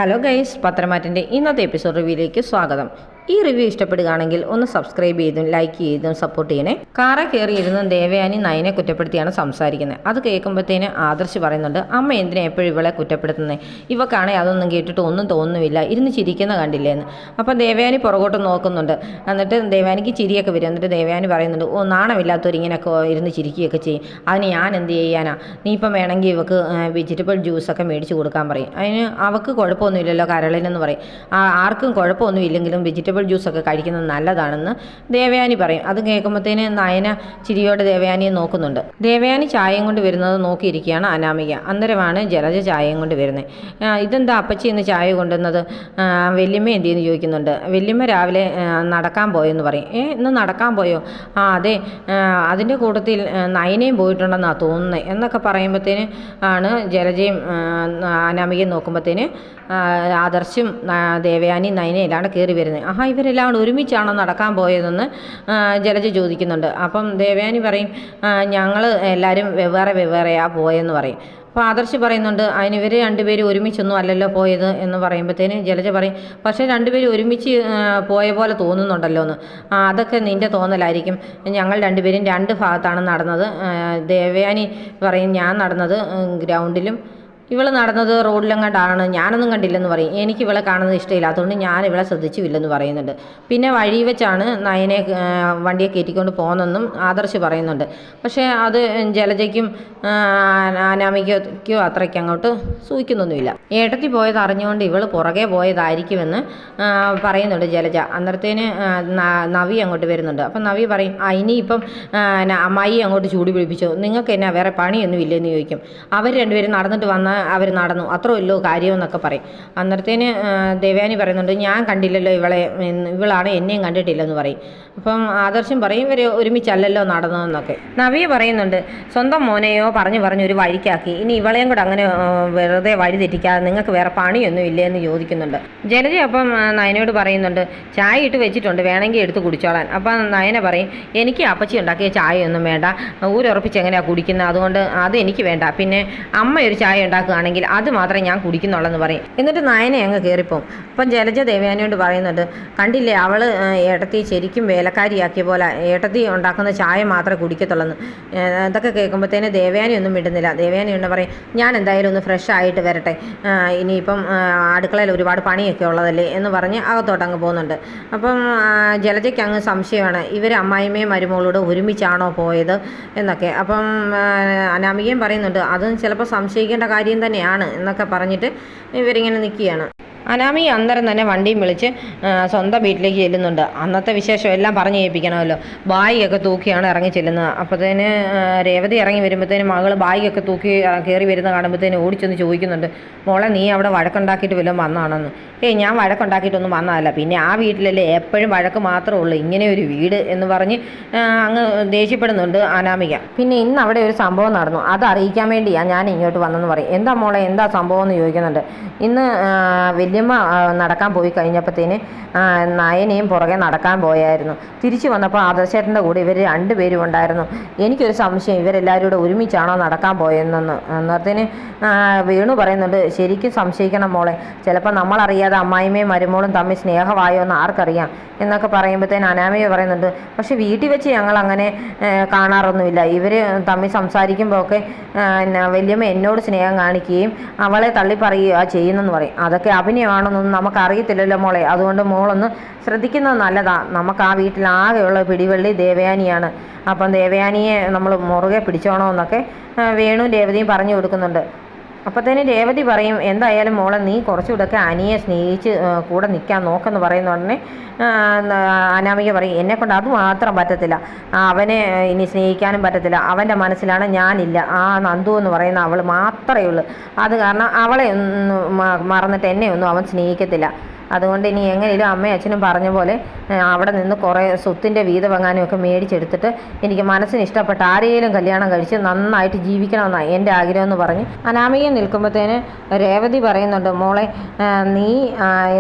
Hello guys, പത്രമാറ്റിൻ്റെ ഇന്നത്തെ episode റിവ്യൂയിലേക്ക് സ്വാഗതം. ഈ റിവ്യൂ ഇഷ്ടപ്പെടുകയാണെങ്കിൽ ഒന്ന് സബ്സ്ക്രൈബ് ചെയ്തും ലൈക്ക് ചെയ്തും സപ്പോർട്ട് ചെയ്യണേ. കാറെ കയറിയിരുന്ന് ദേവയാനി നയനെ കുറ്റപ്പെടുത്തിയാണ് സംസാരിക്കുന്നത്. അത് കേൾക്കുമ്പോഴത്തേന് ആദർശ് പറയുന്നുണ്ട്, അമ്മ എന്തിനാ എപ്പോഴും ഇവളെ കുറ്റപ്പെടുത്തുന്നത്? ഇവക്കാണെങ്കിൽ അതൊന്നും കേട്ടിട്ട് ഒന്നും തോന്നുന്നില്ല, ഇരുന്ന് ചിരിക്കുന്ന കണ്ടില്ലേന്ന്. അപ്പം ദേവയാനി പുറകോട്ട് നോക്കുന്നുണ്ട്. എന്നിട്ട് ദേവയാനിക്ക് ചിരിയൊക്കെ വരും. എന്നിട്ട് ദേവയാനി പറയുന്നുണ്ട്, നാണമില്ലാത്തവർ ഇങ്ങനെയൊക്കെ ഇരുന്ന് ചിരിക്കുകയൊക്കെ ചെയ്യും, അതിന് ഞാൻ എന്ത് ചെയ്യാനാ? നീ ഇപ്പം വേണമെങ്കിൽ ഇവക്ക് വെജിറ്റബിൾ ജ്യൂസൊക്കെ മേടിച്ച് കൊടുക്കാൻ പറയും. അതിന് അവൾക്ക് കുഴപ്പമൊന്നുമില്ലല്ലോ കരളിനെന്ന് പറയും. ആർക്കും കുഴപ്പമൊന്നും ഇല്ലെങ്കിലും വെജിറ്റബിൾ ജ്യൂസൊക്കെ കഴിക്കുന്നത് നല്ലതാണെന്ന് ദേവയാനി പറയും. അത് കേൾക്കുമ്പോഴത്തേന് നയന ചിരിയോടെ ദേവയാനിയെ നോക്കുന്നുണ്ട്. ദേവയാനി ചായയും കൊണ്ട് വരുന്നത് നോക്കിയിരിക്കുകയാണ് അനാമിക. അന്നേരമാണ് ജലജ ചായയും കൊണ്ട് വരുന്നത്. ഇതെന്താ അപ്പച്ചി ഇന്ന് ചായ കൊണ്ടുവന്നത്? വല്യമ്മ എന്ത് ചെയ്യുന്നു ചോദിക്കുന്നുണ്ട്. വല്യമ്മ രാവിലെ നടക്കാൻ പോയെന്ന് പറയും. ഇന്ന് നടക്കാൻ പോയോ? അതെ, അതിൻ്റെ കൂട്ടത്തിൽ നയനയും പോയിട്ടുണ്ടെന്നാണ് തോന്നുന്നത് എന്നൊക്കെ പറയുമ്പോഴത്തേന് ആണ് ജലജയും അനാമികയും നോക്കുമ്പോഴത്തേന് ആദർശും ദേവയാനി നയനയും എല്ലാം കയറി വരുന്നത്. ഇവരെല്ലാം കൂടെ ഒരുമിച്ചാണോ നടക്കാൻ പോയതെന്ന് ജലജ ചോദിക്കുന്നുണ്ട്. അപ്പം ദേവയാനി പറയും, ഞങ്ങൾ എല്ലാവരും വെവ്വേറെയാണ് പോയെന്ന് പറയും. അപ്പോൾ ആദർശ് പറയുന്നുണ്ട്, അതിന് ഇവർ രണ്ടുപേരും ഒരുമിച്ചൊന്നും അല്ലല്ലോ പോയത് എന്ന് പറയുമ്പോഴത്തേന് ജലജ പറയും, പക്ഷേ രണ്ടുപേരും ഒരുമിച്ച് പോയ പോലെ തോന്നുന്നുണ്ടല്ലോ എന്ന്. അതൊക്കെ നിൻ്റെ തോന്നലായിരിക്കും, ഞങ്ങൾ രണ്ടുപേരും രണ്ട് ഭാഗത്താണ് നടന്നത്. ദേവയാനി പറയും, ഞാൻ നടന്നത് ഗ്രൗണ്ടിലും ഇവൾ നടന്നത് റോഡിലെങ്ങാണ്ടാണ്, ഞാനൊന്നും കണ്ടില്ലെന്ന് പറയും. എനിക്ക് ഇവളെ കാണുന്നത് ഇഷ്ടമില്ല, അതുകൊണ്ട് ഞാൻ ഇവളെ ശ്രദ്ധിച്ചുമില്ലെന്ന് പറയുന്നുണ്ട്. പിന്നെ വഴി വെച്ചാണ് നയനെ വണ്ടിയെ കയറ്റിക്കൊണ്ട് പോകുന്നതെന്നും ആദർശ് പറയുന്നുണ്ട്. പക്ഷേ അത് ജലജയ്ക്കും അനാമികയ്ക്കോ അത്രയ്ക്ക് അങ്ങോട്ട് സൂഹിക്കുന്നൊന്നുമില്ല. ഏട്ടത്തി പോയത് അറിഞ്ഞുകൊണ്ട് ഇവൾ പുറകെ പോയതായിരിക്കുമെന്ന് പറയുന്നുണ്ട് ജലജ. അന്നേരത്തേന് നവി അങ്ങോട്ട് വരുന്നുണ്ട്. അപ്പം നവി പറയും, ഇനിയിപ്പം അമ്മായി അങ്ങോട്ട് ചൂട് പിടിപ്പിച്ചോ, നിങ്ങൾക്ക് എന്നാ വേറെ പണിയൊന്നും ഇല്ലെന്ന് ചോദിക്കും. അവർ രണ്ടുപേരും നടന്നിട്ട് വന്നാൽ അവർ നടന്നു, അത്രയല്ലോ കാര്യമെന്നൊക്കെ പറയും. അന്നേരത്തേന് ദേവയാനി പറയുന്നുണ്ട്, ഞാൻ കണ്ടില്ലല്ലോ ഇവളാണ് എന്നെയും കണ്ടിട്ടില്ലെന്ന് പറയും. അപ്പം ആദർശം പറയും, ഇവർ ഒരുമിച്ചല്ലല്ലോ നടന്നതെന്നൊക്കെ. നവിയ പറയുന്നുണ്ട്, സ്വന്തം മോനെയോ പറഞ്ഞു ഒരു വഴിക്കാക്കി, ഇനി ഇവളെയും കൂടെ അങ്ങനെ വെറുതെ വഴി തെറ്റിക്കാതെ നിങ്ങൾക്ക് വേറെ പണിയൊന്നും ഇല്ലേ എന്ന് ചോദിക്കുന്നുണ്ട്. ജലജ അപ്പം നയനയോട് പറയുന്നുണ്ട്, ചായ ഇട്ട് വെച്ചിട്ടുണ്ട്, വേണമെങ്കിൽ എടുത്ത് കുടിച്ചോളാൻ. അപ്പം നയന പറയും, എനിക്ക് അപ്പച്ചി ഉണ്ടാക്കിയ ചായയൊന്നും വേണ്ട, ഊരുറപ്പിച്ച് എങ്ങനെയാണ് കുടിക്കുന്നത്, അതുകൊണ്ട് അത് എനിക്ക് വേണ്ട. പിന്നെ അമ്മ ഒരു ചായ ഉണ്ടാക്കുകയാണെങ്കിൽ അത് മാത്രമേ ഞാൻ കുടിക്കുന്നുള്ളെന്ന് പറയും. എന്നിട്ട് നയനെ അങ്ങ് കയറിപ്പോവും. അപ്പം ജലജ ദേവയാനിയോട് പറയുന്നുണ്ട്, കണ്ടില്ലേ അവൾ ഏട്ടത്തി ശരിക്കും വേലക്കാരിയാക്കിയ പോലെ ഏട്ടത്തി ഉണ്ടാക്കുന്ന ചായ മാത്രമേ കുടിക്കത്തുള്ളെന്ന്. ഇതൊക്കെ കേൾക്കുമ്പോഴത്തേന് ദേവയാനി ഒന്നും വിടുന്നില്ല. ദേവയാനി ഉണ്ട് പറയും, ഞാൻ എന്തായാലും ഒന്ന് ഫ്രഷ് ആയിട്ട് വരട്ടെ, ഇനിയിപ്പം അടുക്കളയിൽ ഒരുപാട് പണിയൊക്കെ ഉള്ളതല്ലേ എന്ന് പറഞ്ഞ് അകത്തോട്ട് അങ്ങ് പോകുന്നുണ്ട്. അപ്പം ജലജയ്ക്ക് അങ്ങ് സംശയമാണ്, ഇവർ അമ്മായിമ്മയും മരുമകളോട് ഒരുമിച്ചാണോ പോയത് എന്നൊക്കെ. അപ്പം അനാമികയും പറയുന്നുണ്ട്, അതും ചിലപ്പോൾ സംശയിക്കേണ്ട കാര്യം തന്നെയാണ് എന്നൊക്കെ പറഞ്ഞിട്ട് ഇവരിങ്ങനെ നിൽക്കുകയാണ്. അനാമി അന്നേരം തന്നെ വണ്ടിയും വിളിച്ച് സ്വന്തം വീട്ടിലേക്ക് ചെല്ലുന്നുണ്ട്. അന്നത്തെ വിശേഷം എല്ലാം പറഞ്ഞു കേൾപ്പിക്കണമല്ലോ. ബാഗൊക്കെ തൂക്കിയാണ് ഇറങ്ങി ചെല്ലുന്നത്. അപ്പോഴത്തേന് രേവതി ഇറങ്ങി വരുമ്പോഴത്തേന് മകൾ ബാഗൊക്കെ തൂക്കി കയറി വരുന്ന കാണുമ്പോഴത്തേന് ഓടിച്ചൊന്ന് ചോദിക്കുന്നുണ്ട്, മോളെ നീ അവിടെ വഴക്കുണ്ടാക്കിയിട്ട് വല്ലതും വന്നതാണെന്ന്. ഞാൻ വഴക്കുണ്ടാക്കിയിട്ടൊന്നും വന്നതല്ല, പിന്നെ ആ വീട്ടിലല്ലേ എപ്പോഴും വഴക്ക് മാത്രമേ ഉള്ളൂ, ഇങ്ങനെ ഒരു വീട് എന്ന് പറഞ്ഞ് അങ്ങ് ദേഷ്യപ്പെടുന്നുണ്ട് അനാമിക. പിന്നെ ഇന്ന് അവിടെ ഒരു സംഭവം നടന്നു, അത് അറിയിക്കാൻ വേണ്ടിയാണ് ഞാൻ ഇങ്ങോട്ട് വന്നെന്ന് പറയും. എന്താ മോളെ എന്താ സംഭവം എന്ന് ചോദിക്കുന്നുണ്ട്. ഇന്ന് വല്യമ്മ നടക്കാൻ പോയി കഴിഞ്ഞപ്പോഴത്തേന് നയനയും പുറകെ നടക്കാൻ പോയായിരുന്നു. തിരിച്ചു വന്നപ്പോൾ ആദർശേട്ടൻ്റെ കൂടെ ഇവർ രണ്ടുപേരും ഉണ്ടായിരുന്നു. എനിക്കൊരു സംശയം, ഇവരെല്ലാവരും കൂടെ ഒരുമിച്ചാണോ നടക്കാൻ പോയെന്ന്. അന്നേരത്തിന് വേണു പറയുന്നുണ്ട്, ശരിക്കും സംശയിക്കണം മോളെ, ചിലപ്പോൾ നമ്മളറിയാതെ അമ്മായിമ്മയും മരുമോളും തമ്മിൽ സ്നേഹമായോ എന്ന് ആർക്കറിയാം എന്നൊക്കെ പറയുമ്പോഴത്തേന് അനാമിക പറയുന്നുണ്ട്, പക്ഷെ വീട്ടിൽ വെച്ച് ഞങ്ങൾ അങ്ങനെ കാണാറൊന്നുമില്ല. ഇവർ തമ്മിൽ സംസാരിക്കുമ്പോൾ ഒക്കെ വല്യമ്മ എന്നോട് സ്നേഹം കാണിക്കുകയും അവളെ തള്ളിപ്പറയുക ചെയ്യുന്നെന്ന് പറയും. അതൊക്കെ അഭിനയമാണെന്നൊന്നും നമുക്കറിയത്തില്ലല്ലോ മോളെ, അതുകൊണ്ട് മോളൊന്ന് ശ്രദ്ധിക്കുന്നത് നല്ലതാണ്. നമുക്ക് ആ വീട്ടിൽ ആകെയുള്ള പിടിവള്ളി ദേവയാനിയാണ്, അപ്പം ദേവയാനിയെ നമ്മൾ മുറുകെ പിടിച്ചോണമെന്നൊക്കെ വേണു രേവതിയും പറഞ്ഞു കൊടുക്കുന്നുണ്ട്. അപ്പോഴത്തേന് രേവതി പറയും, എന്തായാലും മോളെ നീ കുറച്ചുകൂടെയൊക്കെ അനിയെ സ്നേഹിച്ച് കൂടെ നിൽക്കാൻ നോക്കെന്ന് പറയുന്ന ഉടനെ അനാമിക പറയും, എന്നെക്കൊണ്ട് അത് മാത്രം പറ്റത്തില്ല, അവനെ ഇനി സ്നേഹിക്കാനും പറ്റത്തില്ല, അവൻ്റെ മനസ്സിലാണ് ഞാനില്ല, ആ നന്ദു എന്ന് പറയുന്ന അവൾ മാത്രമേ ഉള്ളൂ, അത് കാരണം അവളെ മറന്നിട്ട് എന്നെ ഒന്നും അവൻ സ്നേഹിക്കത്തില്ല. അതുകൊണ്ട് ഇനി എങ്ങനെയും അമ്മയും അച്ഛനും പറഞ്ഞ പോലെ അവിടെ നിന്ന് കുറേ സ്വത്തിൻ്റെ വീതമെങ്ങാനും ഒക്കെ മേടിച്ചെടുത്തിട്ട് എനിക്ക് മനസ്സിന് ഇഷ്ടപ്പെട്ട ആരെയും കല്യാണം കഴിച്ച് നന്നായിട്ട് ജീവിക്കണമെന്നാണ് എൻ്റെ ആഗ്രഹം എന്ന് പറഞ്ഞ് അനാമിക നിൽക്കുമ്പോഴത്തേന് രേവതി പറയുന്നുണ്ട്, മോളെ നീ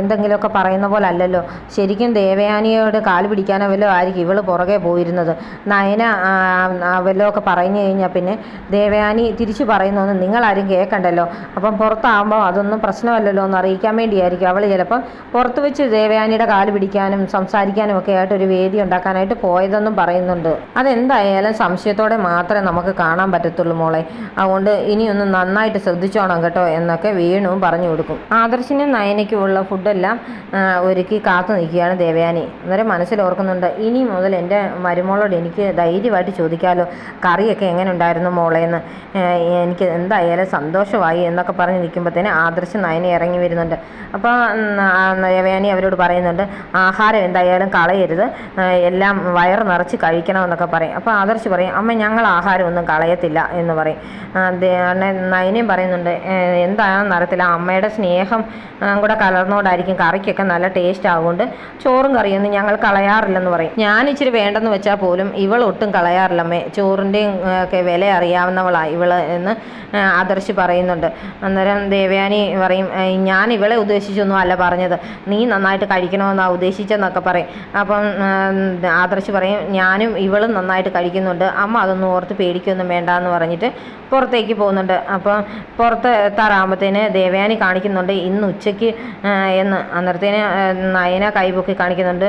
എന്തെങ്കിലുമൊക്കെ പറയുന്ന പോലെ അല്ലല്ലോ, ശരിക്കും ദേവയാനിയോട് കാല് പിടിക്കാനോ വല്ലതും ആയിരിക്കും ഇവള് പുറകെ പോയിരുന്നത്. നയന വല്ലതൊക്കെ പറഞ്ഞു കഴിഞ്ഞാൽ പിന്നെ ദേവയാനി തിരിച്ചു പറയുന്നൊന്നും നിങ്ങളാരും കേൾക്കണ്ടല്ലോ, അപ്പം പുറത്താകുമ്പോൾ അതൊന്നും പ്രശ്നമല്ലല്ലോ എന്ന് അറിയിക്കാൻ വേണ്ടിയായിരിക്കും അവൾ ചിലപ്പോൾ പുറത്ത് വെച്ച് ദേവയാനിയുടെ കാല് പിടിക്കാനും സംസാരിക്കാനും ഒക്കെ ആയിട്ട് ഒരു വേദി ഉണ്ടാക്കാനായിട്ട് പോയതെന്നും പറയുന്നുണ്ട്. അതെന്തായാലും സംശയത്തോടെ മാത്രമേ നമുക്ക് കാണാൻ പറ്റത്തുള്ളൂ മോളെ, അതുകൊണ്ട് ഇനിയൊന്ന് നന്നായിട്ട് ശ്രദ്ധിച്ചോണം കേട്ടോ എന്നൊക്കെ വീണും പറഞ്ഞു കൊടുക്കും. ആദർശിനും നയനയ്ക്കുമുള്ള ഫുഡെല്ലാം ഒരുക്കി കാത്തു നിൽക്കുകയാണ് ദേവയാനി. അന്നേരം മനസ്സിലോർക്കുന്നുണ്ട്, ഇനി മുതൽ എൻ്റെ മരുമോളോട് എനിക്ക് ധൈര്യമായിട്ട് ചോദിക്കാമല്ലോ കറിയൊക്കെ എങ്ങനെ ഉണ്ടായിരുന്നു മോളേന്ന്, എനിക്ക് എന്തായാലും സന്തോഷമായി എന്നൊക്കെ പറഞ്ഞ് നിൽക്കുമ്പോഴത്തേന് ആദർശ് നയന ഇറങ്ങി വരുന്നുണ്ട്. അപ്പോൾ ദേവയാനി അവരോട് പറയുന്നുണ്ട്, ആഹാരം എന്തായാലും കളയരുത്, എല്ലാം വയറ് നിറച്ച് കഴിക്കണമെന്നൊക്കെ പറയും. അപ്പോൾ ആദർശ് പറയും, അമ്മ ഞങ്ങൾ ആഹാരമൊന്നും കളയത്തില്ല എന്ന് പറയും. നയനയും പറയുന്നുണ്ട്, എന്താണെന്ന് അറിയത്തില്ല, അമ്മയുടെ സ്നേഹം കൂടെ കലർന്നുകൊണ്ടായിരിക്കും കറിക്കൊക്കെ നല്ല ടേസ്റ്റ് ആകുകൊണ്ട് ചോറും കറിയൊന്നും ഞങ്ങൾ കളയാറില്ലെന്ന് പറയും. ഞാൻ ഇച്ചിരി വേണ്ടെന്ന് വെച്ചാൽ പോലും ഇവൾ ഒട്ടും കളയാറില്ലമ്മേ, ചോറിൻ്റെയും ഒക്കെ വില അറിയാവുന്നവളാണ് ഇവൾ എന്ന് ആദർശ് പറയുന്നുണ്ട്. അന്നേരം ദേവയാനി പറയും, ഞാൻ ഇവളെ ഉദ്ദേശിച്ചൊന്നും അല്ല പറഞ്ഞത്, നീ നന്നായിട്ട് കഴിക്കണമെന്നാണ് ഉദ്ദേശിച്ചെന്നൊക്കെ പറയും. അപ്പം ആദർശ് പറയും, ഞാനും ഇവളും നന്നായിട്ട് കഴിക്കുന്നുണ്ട്, അമ്മ അതൊന്നും ഓർത്ത് പേടിക്കൊന്നും വേണ്ട എന്ന് പറഞ്ഞിട്ട് പുറത്തേക്ക് പോകുന്നുണ്ട്. അപ്പം പുറത്ത് എത്താറാകുമ്പോഴത്തേന് ദേവയാനി കാണിക്കുന്നുണ്ട് ഇന്ന് ഉച്ചയ്ക്ക് എന്ന്. അന്നേരത്തേന് നയന കൈപൊക്കി കാണിക്കുന്നുണ്ട്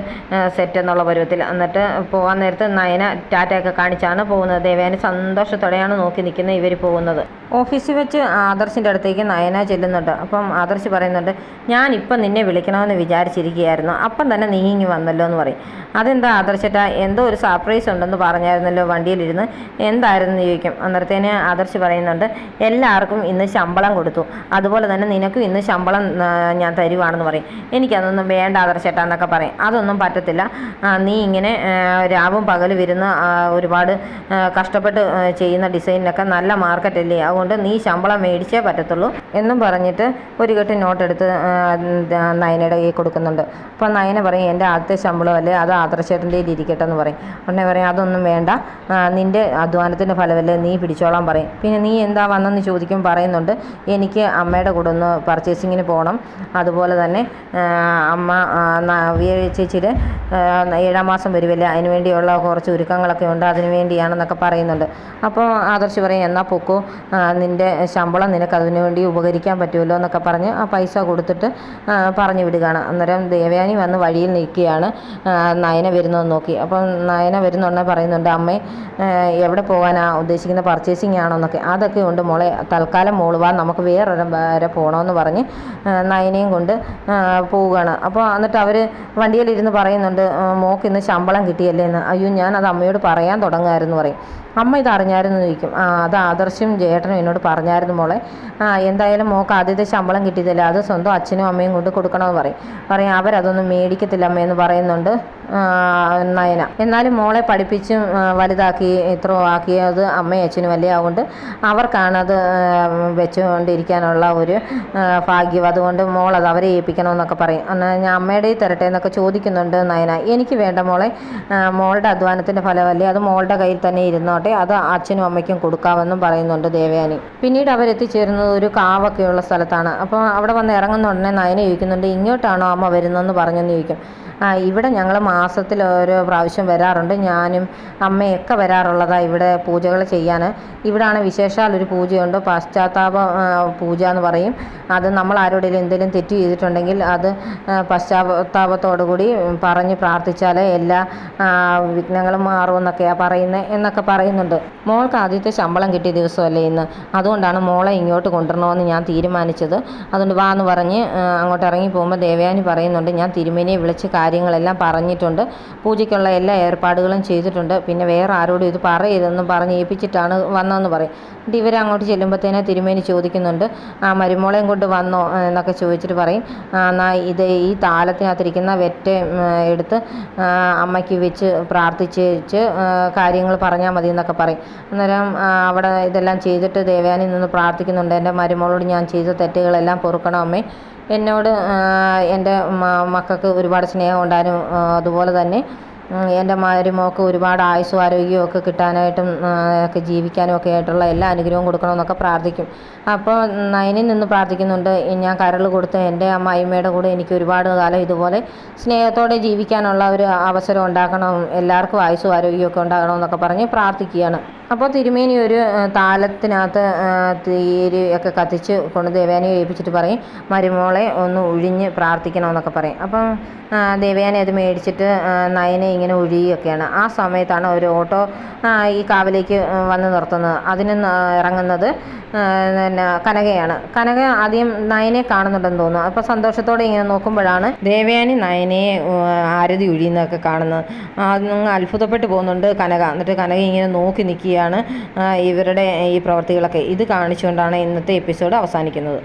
സെറ്റ് എന്നുള്ള പരുവത്തിൽ. എന്നിട്ട് പോകാൻ നേരത്ത് നയന ടാറ്റയൊക്കെ കാണിച്ചാണ് പോകുന്നത്. ദേവയാനി സന്തോഷത്തോടെയാണ് നോക്കി നിൽക്കുന്നത് ഇവർ പോകുന്നത്. ഓഫീസിൽ വെച്ച് ആദർശിൻ്റെ അടുത്തേക്ക് നയന ചെല്ലുന്നുണ്ട്. അപ്പം ആദർശ് പറയുന്നുണ്ട്, ഞാനിപ്പം നിന്നെ വിളിക്കണമെന്ന് വിചാരിച്ചിരിക്കുകയായിരുന്നു, അപ്പം തന്നെ നീ ഇങ്ങ് വന്നല്ലോ എന്ന് പറയും. അതെന്താ ആദർശേട്ടാ, എന്തോ ഒരു സർപ്രൈസ് ഉണ്ടെന്ന് പറഞ്ഞായിരുന്നല്ലോ വണ്ടിയിലിരുന്ന്, എന്തായിരുന്നു ചോദിക്കും. അന്നേരത്തേന് ആദർശ് പറയുന്നുണ്ട്, എല്ലാവർക്കും ഇന്ന് ശമ്പളം കൊടുത്തു, അതുപോലെ തന്നെ നിനക്കും ഇന്ന് ശമ്പളം ഞാൻ തരുവാണെന്ന് പറയും. എനിക്കതൊന്നും വേണ്ട ആദർശേട്ടാ എന്നൊക്കെ പറയും. അതൊന്നും പറ്റത്തില്ല, നീ ഇങ്ങനെ രാവും പകലും ഇരുന്ന് ഒരുപാട് കഷ്ടപ്പെട്ട് ചെയ്യുന്ന ഡിസൈനിനൊക്കെ നല്ല മാർക്കറ്റല്ലേ, അതുകൊണ്ട് നീ ശമ്പളം മേടിച്ചേ പറ്റത്തുള്ളൂ എന്നും പറഞ്ഞിട്ട് ഒരു കെട്ട് നോട്ട് എടുത്ത് നയനയുടെ കയ്യിൽ കൊടുക്കുന്നുണ്ട്. അപ്പം നയന പറയും, എൻ്റെ ആദ്യത്തെ ശമ്പളമല്ലേ, അത് ആദർശേട്ടൻ്റെ ഇരിക്കട്ടെ എന്ന് പറയും. ഉടനെ പറയും, അതൊന്നും വേണ്ട, നിൻ്റെ അധ്വാനത്തിൻ്റെ ഫലമല്ലേ, നീ പിടിച്ചോളാൻ പറയും. പിന്നെ നീ എന്താ വന്നെന്ന് ചോദിക്കും. പറയുന്നുണ്ട്, എനിക്ക് അമ്മയുടെ കൂടെ ഒന്ന് പർച്ചേസിങ്ങിന് പോകണം, അതുപോലെ തന്നെ അമ്മ ചേച്ചിയുടെ 7-ാം മാസം വരുമല്ലേ, അതിന് വേണ്ടിയുള്ള കുറച്ച് ഒരുക്കങ്ങളൊക്കെ ഉണ്ട്, അതിന് വേണ്ടിയാണെന്നൊക്കെ പറയുന്നുണ്ട്. അപ്പോൾ ആദർശ് പറയും, എന്നാൽ പൊക്കോ, നിൻ്റെ ശമ്പളം നിനക്ക് അതിനു വേണ്ടി ഉപകരിക്കാൻ പറ്റുമല്ലോ എന്നൊക്കെ പറഞ്ഞ് ആ പൈസ കൊടുത്തിട്ട് പറഞ്ഞു വിടുകയാണ്. അന്നേരം ദേവയാനി വന്ന് വഴിയിൽ നിൽക്കുകയാണ് നയന വരുന്നതെന്ന് നോക്കി. അപ്പം നയന വരുന്നുണ്ടെന്ന് പറയുന്നുണ്ട്, അമ്മേ എവിടെ പോകാനാണ് ഉദ്ദേശിക്കുന്ന, പർച്ചേസിങ് ആണോ എന്നൊക്കെ. അതൊക്കെ ഉണ്ട് മോളെ, തൽക്കാലം മോള് വാ, നമുക്ക് വേറൊരു വരെ പോകണമെന്ന് പറഞ്ഞ് നയനയും കൊണ്ട് പോവുകയാണ്. അപ്പോൾ എന്നിട്ട് അവർ വണ്ടിയിലിരുന്ന് പറയുന്നുണ്ട്, മോക്ക് ഇന്ന് ശമ്പളം കിട്ടിയല്ലേ എന്ന്. അയ്യോ, ഞാനത് അമ്മയോട് പറയാൻ തുടങ്ങുമായിരുന്നു പറയും. അമ്മ ഇത് അറിഞ്ഞായിരുന്നു ചോദിക്കും. അത് ആദർശും ചേട്ടനും എന്നോട് പറഞ്ഞായിരുന്നു മോളെ, എന്തായാലും മോൾക്ക് ആദ്യത്തെ ശമ്പളം കിട്ടിയതല്ലേ, അത് സ്വന്തം അച്ഛനും അമ്മയും കൊണ്ട് കൊടുക്കണമെന്ന് പറയും. അവരതൊന്നും മേടിക്കത്തില്ല അമ്മയെന്ന് പറയുന്നുണ്ട് നയന. എന്നാലും മോളെ പഠിപ്പിച്ചും വലുതാക്കി ഇത്ര ആക്കിയത് അമ്മയും അച്ഛനും അല്ലേ, അതുകൊണ്ട് അവർക്കാണത് വെച്ചുകൊണ്ടിരിക്കാനുള്ള ഒരു ഭാഗ്യം, അതുകൊണ്ട് മോളത് അവരെ ഏൽപ്പിക്കണമെന്നൊക്കെ പറയും. എന്നാൽ ഞാൻ അമ്മയുടെ തരട്ടെ എന്നൊക്കെ ചോദിക്കുന്നുണ്ട് നയന. എനിക്ക് വേണ്ട മോളെ, മോളുടെ അധ്വാനത്തിൻ്റെ ഫലമല്ലേ, അത് മോളുടെ കയ്യിൽ തന്നെ ഇരുന്നോട്ടെ, അത് അച്ഛനും അമ്മയ്ക്കും കൊടുക്കാമെന്നും പറയുന്നുണ്ട് ദേവയാനി. പിന്നീട് അവരെത്തിച്ചേരുന്നത് ഒരു കാവൊക്കെയുള്ള സ്ഥലത്താണ്. അപ്പോൾ അവിടെ വന്ന് ഇറങ്ങുന്ന ഉടനെ നയന ചോദിക്കുന്നുണ്ട്, ഇങ്ങോട്ടാണോ അമ്മ വരുന്നതെന്ന് പറഞ്ഞെന്ന് ചോദിക്കും. ഇവിടെ ഞങ്ങൾ മാസത്തിൽ ഓരോ പ്രാവശ്യം വരാറുണ്ട്, ഞാനും അമ്മയൊക്കെ വരാറുള്ളതാണ് ഇവിടെ പൂജകൾ ചെയ്യാൻ. ഇവിടാണ് വിശേഷാൽ ഒരു പൂജയുണ്ട്, പശ്ചാത്താപ പൂജ എന്ന് പറയും. അത് നമ്മൾ ആരോടെങ്കിലും എന്തെങ്കിലും തെറ്റ് ചെയ്തിട്ടുണ്ടെങ്കിൽ അത് പശ്ചാത്താപത്തോടു കൂടി പറഞ്ഞ് പ്രാർത്ഥിച്ചാൽ എല്ലാ വിഘ്നങ്ങളും മാറുമെന്നൊക്കെയാണ് പറയുന്നത് എന്നൊക്കെ പറയുന്നുണ്ട്. മോൾക്ക് ആദ്യത്തെ ശമ്പളം കിട്ടിയ ദിവസമല്ലേ ഇന്ന്, അതുകൊണ്ടാണ് മോളെ ഇങ്ങോട്ട് കൊണ്ടുവരണമെന്ന് ഞാൻ തീരുമാനിച്ചത്, അതുകൊണ്ട് വാ എന്ന് പറഞ്ഞ് അങ്ങോട്ട് ഇറങ്ങി പോകുമ്പോൾ ദേവയാനി പറയുന്നുണ്ട്, ഞാൻ തിരുമേനിയെ വിളിച്ച് കാര്യങ്ങളെല്ലാം പറഞ്ഞിട്ടുണ്ട്, പൂജയ്ക്കുള്ള എല്ലാ ഏർപ്പാടുകളും ചെയ്തിട്ടുണ്ട്, പിന്നെ വേറെ ആരോടും ഇത് പറയരുതെന്നും പറഞ്ഞ് ഏൽപ്പിച്ചിട്ടാണ് വന്നതെന്ന് പറയും. എന്നിട്ട് ഇവരങ്ങോട്ട് ചെല്ലുമ്പോഴത്തേനെ തിരുമേനി ചോദിക്കുന്നുണ്ട്, മരുമോളെയും കൊണ്ട് വന്നോ എന്നൊക്കെ ചോദിച്ചിട്ട് പറയും, ഇത് ഈ താലത്തിനകത്തിരിക്കുന്ന വെറ്റ് എടുത്ത് അമ്മയ്ക്ക് വെച്ച് പ്രാർത്ഥിച്ച് കാര്യങ്ങൾ പറഞ്ഞാൽ മതി എന്നൊക്കെ പറയും. അന്നേരം അവിടെ ഇതെല്ലാം ചെയ്തിട്ട് ദേവയാനി നിന്ന് പ്രാർത്ഥിക്കുന്നുണ്ട്, എൻ്റെ മരുമോളോട് ഞാൻ ചെയ്ത തെറ്റുകളെല്ലാം പൊറുക്കണം അമ്മേ, എന്നോട് എൻ്റെ മക്കൾക്ക് ഒരുപാട് സ്നേഹം ഉണ്ടായിരുന്നു, അതുപോലെ തന്നെ എൻ്റെ മരുമോൾക്ക് ഒരുപാട് ആയുസ്സും ആരോഗ്യവും ഒക്കെ കിട്ടാനായിട്ടും ഒക്കെ ജീവിക്കാനും ഒക്കെ ആയിട്ടുള്ള എല്ലാ അനുഗ്രഹവും കൊടുക്കണമെന്നൊക്കെ പ്രാർത്ഥിക്കും. അപ്പോൾ നയനിൽ നിന്ന് പ്രാർത്ഥിക്കുന്നുണ്ട്, ഞാൻ കരൾ കൊടുത്ത് എൻ്റെ അമ്മായിമ്മയുടെ കൂടെ എനിക്ക് ഒരുപാട് കാലം ഇതുപോലെ സ്നേഹത്തോടെ ജീവിക്കാനുള്ള ഒരു അവസരം ഉണ്ടാക്കണം, എല്ലാവർക്കും ആയുസ്സും ആരോഗ്യമൊക്കെ ഉണ്ടാകണമെന്നൊക്കെ പറഞ്ഞ് പ്രാർത്ഥിക്കുകയാണ്. അപ്പോൾ തിരുമേനി ഒരു താലത്തിനകത്ത് തീരി ഒക്കെ കത്തിച്ച് കൊണ്ട് ദേവയാനിയെ ഏൽപ്പിച്ചിട്ട് പറയും, മരുമോളെ ഒന്ന് ഒഴിഞ്ഞ് പ്രാർത്ഥിക്കണമെന്നൊക്കെ പറയും. അപ്പം ദേവയാനി അത് മേടിച്ചിട്ട് നയനെ ഇങ്ങനെ ഒഴിയുകയൊക്കെയാണ്. ആ സമയത്താണ് ഒരു ഓട്ടോ ഈ കാവിലേക്ക് വന്ന് നിർത്തുന്നത്. അതിന് ഇറങ്ങുന്നത് പിന്നെ കനകയാണ്. കനക ആദ്യം നയനെ കാണുന്നുണ്ടെന്ന് തോന്നുന്നു. അപ്പോൾ സന്തോഷത്തോടെ ഇങ്ങനെ നോക്കുമ്പോഴാണ് ദേവയാനി നയനയെ ആരതി ഒഴിയുന്നതൊക്കെ കാണുന്നത്. അത്ഭുതപ്പെട്ടു പോകുന്നുണ്ട് കനക. എന്നിട്ട് കനക ഇങ്ങനെ നോക്കി നിൽക്കുകയാണ് ഇവരുടെ ഈ പ്രവർത്തികളൊക്കെ. ഇത് കാണിച്ചുകൊണ്ടാണ് ഇന്നത്തെ എപ്പിസോഡ് അവസാനിക്കുന്നത്.